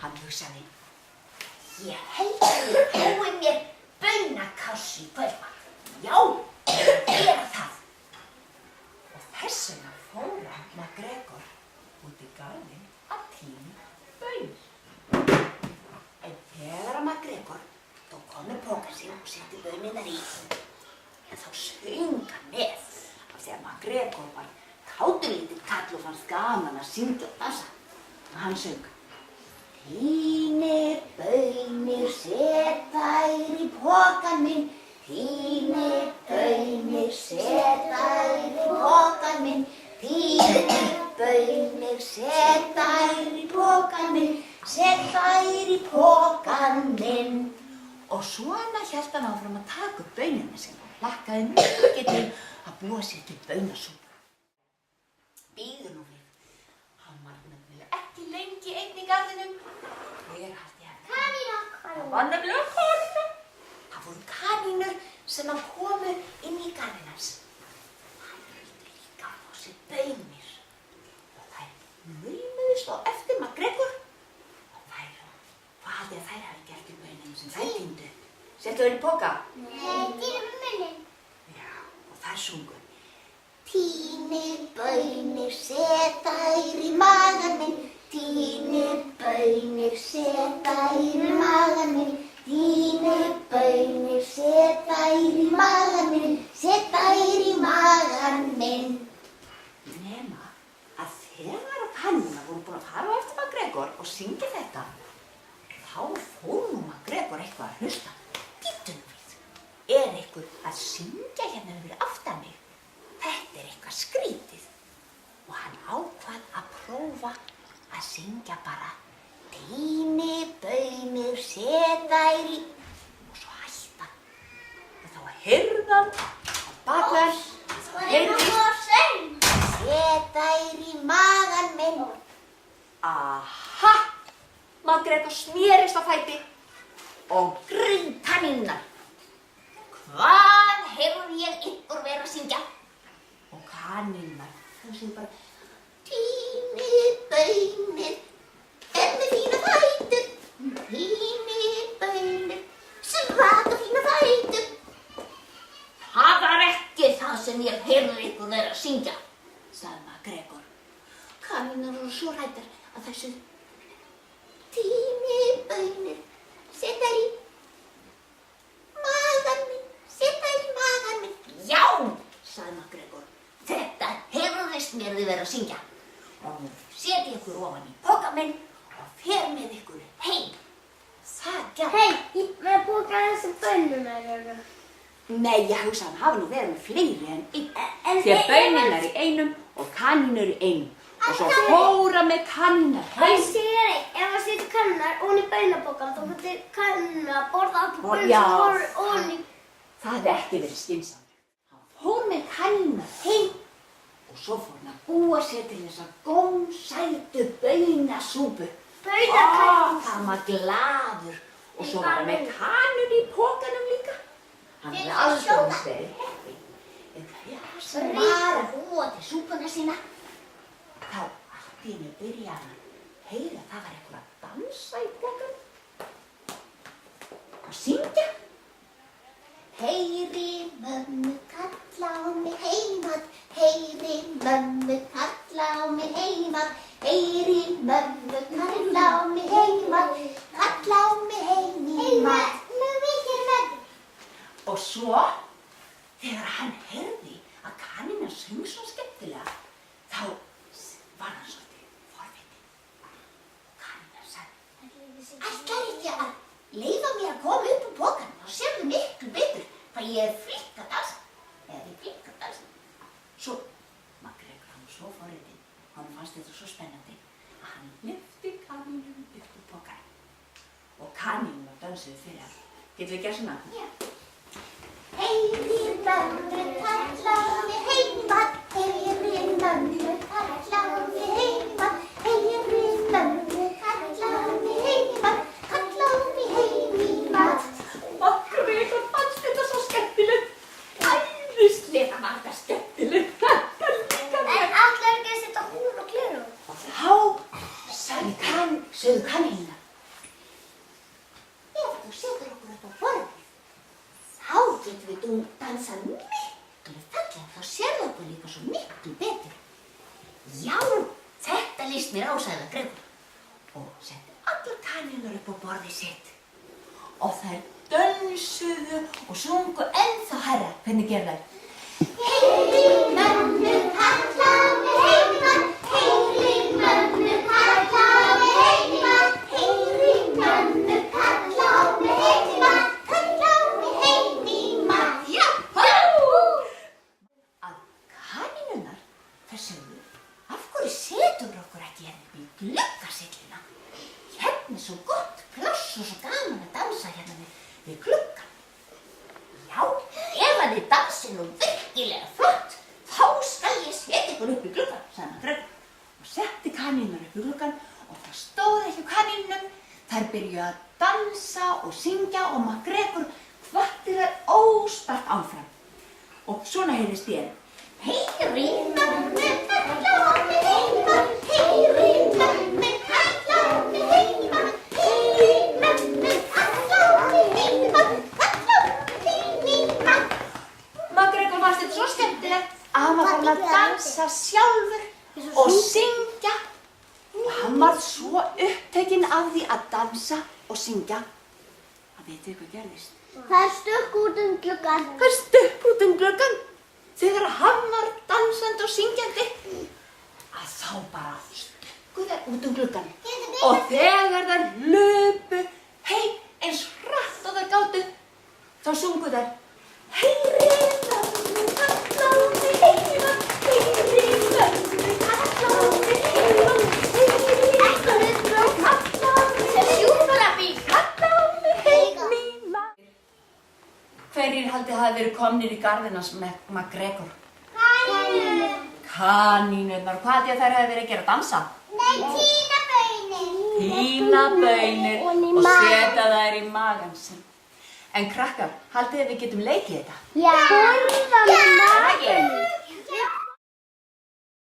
Hann hugsaði, ég held að ég fái mér baunakássu í kvöldmat. Já, gera það. Og þess vegna fór hann MacGregor út í garðinn að tína baunir. En þegar að MacGregor tók komið pókann sinn og setti baunirnar í, en þá söng hann með, af því að MacGregor var káturlítill kall og fannst gaman að syngja og dansa. Og hann söng, Tínir baunir, set þær í pokann minn, tínir baunir, set þær í pokann minn, tínir baunir, set þær í pokann minn, set þær í pokann minn. Og svona hélt hann áfram að taka upp baunirnar sínar og hlakkaði mikið til að búa sér til baunasúpu. Bíðu nú við. Hann var nefnilega ekki lengi einn í garðinum. Hver haldi ég að Kanína. Það var nefnilega kanína. Það voru kanínur sem hann komu inn í garðinn hans. Hann vildi líka fá sér baunir. Og þær laumuðust á eftir MacGregor. Og þær, hvað haldið að þær hafi gert í baununum sem þær týndu? Settu þær í poka? Nei, týnum í munnin. Já, og þær sungu. Tínir baunir, set þær í magann minn, tínir baunir, set þær í magann minn, tínir baunir, set þær í magann minn, set þær í magann minn. Nema að þegar að kanínurnar voru búin að fara á eftir MacGregor og syngja þetta, þá fór nú MacGregor eitthvað að hlusta. Bíddu nú við, einhver að syngja hérna yfir aftan mig? Þetta eitthvað skrítið. Og hann ákvað að prófa að syngja bara Tíni baunir, set þær í, og svo hætti hann. Og þá heyrði hann á bakveg, Set þær í magann minn. Aha! MacGregor snerist á fæti og greip kanínurnar. Hvað heyrði ég ykkur vera að syngja? Og kanínurnar, þau sögðu bara Tínir baunir, með fína fætur, tínir baunir, svaka fína fætur. Það var ekki það sem ég heyrði ykkur vera að syngja, sagði MacGregor. Kanínurnar voru svo hræddar að þau sögðu Tínir baunir, set þær í magann minn, set þær í magann minn. Já, sagði MacGregor. Þetta heyrðist mér þið vera að syngja. Og nú set ég ykkur ofan í pokann minn og fer með ykkur heim. Það gerði. Hei, með pokann þessum baunirnar. Nei, ég hugsa hann hafi nú verið með fleiri en einn. Því að baunirnar í einum og kanínur í einum. Og svo fóra með kanínurnar heim. Ef það setur kanínurnar ofan í baunapokkann, þá getur kanínurnar að borða allt baunir Já, sem voru ofan í. það hefði ekki verið skynsamlegt. Hann fór með kanínurnar heim og svo fór hann að búa sér til þessa gómsætu baunasúpu. Baunakræfur. Hann var glaður og svo var hann með kanur í pokanum líka. Hann hefði aldrei verið heppinn. En þegar sem var að búa til súpuna sína, þá allt í einu byrjaði hann að heyra að það var eitthvað að dansa í pokanum. Og syngja. Heyri mömmu kalla á mig heimað, heyri mömmu kalla á mig heimað, heyri mömmu kalla á mig heimað, kalla á mig heimað. Og svo, þegar hann heyrði að kanínurnar söng svo skemmtilega, þá var hann svolítið forvitinn. Kanínurnar sagði, Ætlar ekki að leyfa mér að koma upp úr pokann, þá sérðu miklu betur hvað ég er flink að dansa. Eða ég er flink að dansa. svo MacGregor hann var svo forvitinn, hann fannst þetta svo spennandi að hann lyfti kanínum upp úr pokann. Og kanínurnar dansuðu fyrir hann. Getum við gert svona? Já. Heyri mömmu kalla á mig heimað, heyri mömmu kalla á mig heimað, heyri mömmu kalla á mig heimað, kalla á mig heimað. MacGregor fannst þetta svo skemmtilegt. Æðislega var þetta skemmtilegt. En ætlar ekki að setja húr og gleraugu? Og þá sögðu kanínurnar, getum við dansað miklu fallega, þá sérðu okkur líka svo miklu betur. Já, þetta líst mér á, sagði Gregor og setti allar kanínur upp á borðið sitt. Og þær dönsuðu og sungu ennþá hærra. Hvernig gerðu þær? Heyri mömmu kalla mig heiman, heyri mömmu kalla mig heiman, heyri mömmu kalla mig heiman, kalla mig heiman. Jáhá! Að kanínurnar, þær sögðu, af hverju setur okkur ekki hérna upp í gluggasylluna? Hérna er svo gott pláss og svo gaman að dansa hérna við gluggann. Já, ef að þið dansið nú virkilega flott, þá skal ég setja ykkur upp í gluggann, sagði hann Gregor og setti kanínurnar upp í gluggann og það stóð ekki á kanínunum. Þær byrjuðu að dansa og syngja og Gregor hvatti þær óspart áfram. Og svona heyrðist ég. Heyri mömmu kalla mig heiman, heyri mömmu kalla mig heiman, heyri mömmu kalla mig heiman, kalla mig heiman. Gregor fannst þetta svo skemmtilegt að hann var farinn að dansa sjálfur og syngja. Og hann var svo upptekinn af því að dansa og syngja að vitið hvað gerðist. Það stökk út gluggann. Hvað stökk út gluggann? Þegar hann var dansandi og syngjandi að þá bara stökku þær út gluggann. Og þegar þær hlupu heim eins hratt og þær gátu, þá sungu þær heyri mömmu kalla mig heiman, heyri mömmu kalla mig heiman, heyri mömmu kalla mig heiman. Hverjir haldið hafi verið komnir í garðinn hans Gregor? Kanínur. Kanínurnar. Hvað haldið þær hafi verið að gera? Dansa? Nei, tína baunir. Tína baunir og setja þær í magann sinn. En krakkar, haldið þið við getum leikið þetta? Já. Já.